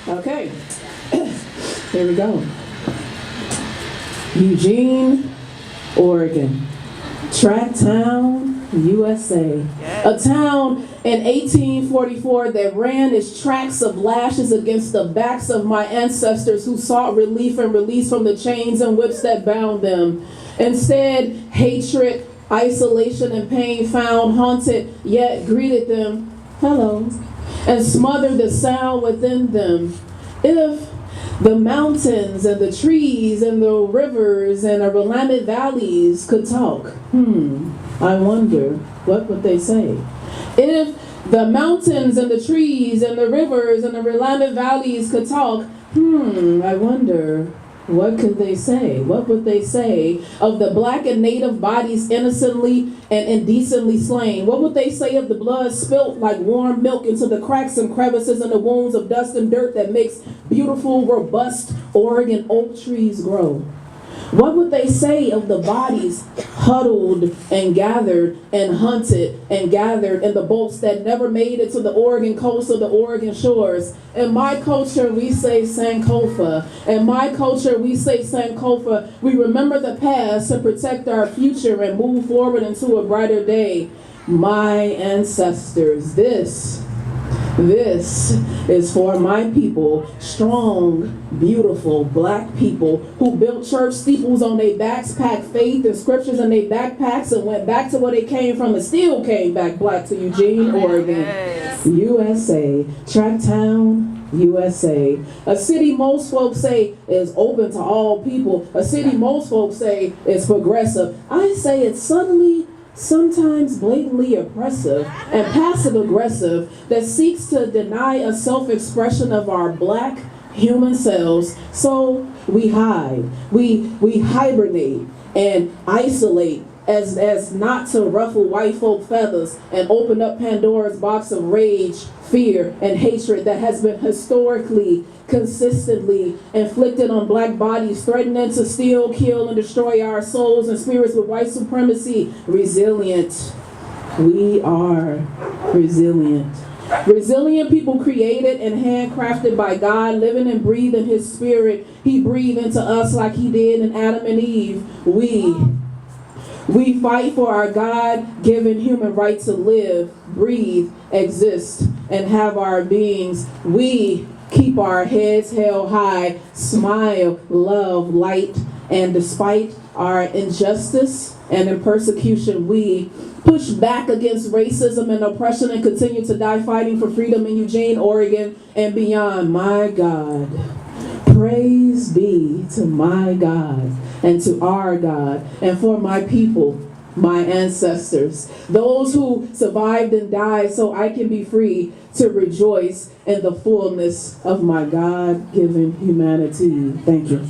Okay, here we go. Eugene, Oregon. Track town, USA. A town in 1844 that ran its tracks of lashes against the backs of my ancestors who sought relief and release from the chains and whips that bound them. Instead, hatred, isolation, and pain found haunted, yet greeted them, hello, and smothered the sound within them. If the mountains and the trees and the rivers and the Willamette valleys could talk, I wonder, what would they say? If the mountains and the trees and the rivers and the Willamette valleys could talk, I wonder, what could they say? What would they say of the black and native bodies innocently and indecently slain? What would they say of the blood spilt like warm milk into the cracks and crevices and the wounds of dust and dirt that makes beautiful, robust Oregon oak trees grow? What would they say of the bodies huddled and gathered and hunted and gathered in the boats that never made it to the Oregon coast or the Oregon shores? In my culture, we say Sankofa. In my culture, we say Sankofa. We remember the past to protect our future and move forward into a brighter day. My ancestors, this is for my people, strong, beautiful black people who built church steeples on their backs, packed faith and scriptures in their backpacks, and went back to where they came from and still came back black to Eugene, Oregon. Yes. USA, track town, USA. A city most folks say is open to all people. A city most folks say is progressive. I say it's subtly, sometimes blatantly oppressive and passive-aggressive that seeks to deny a self-expression of our black human selves. So we hide, we hibernate and isolate as not to ruffle white folk feathers and open up Pandora's box of rage, fear, and hatred that has been historically, consistently inflicted on black bodies, threatening to steal, kill, and destroy our souls and spirits with white supremacy. Resilient. We are resilient. Resilient people created and handcrafted by God, living and breathing His Spirit. He breathed into us like He did in Adam and Eve. We fight for our God-given human right to live, breathe, exist, and have our beings. We keep our heads held high, smile, love, light, and despite our injustice and in persecution, we push back against racism and oppression and continue to die fighting for freedom in Eugene, Oregon, and beyond. My God. Praise be to my God and to our God and for my people, my ancestors, those who survived and died so I can be free to rejoice in the fullness of my God-given humanity. Thank you.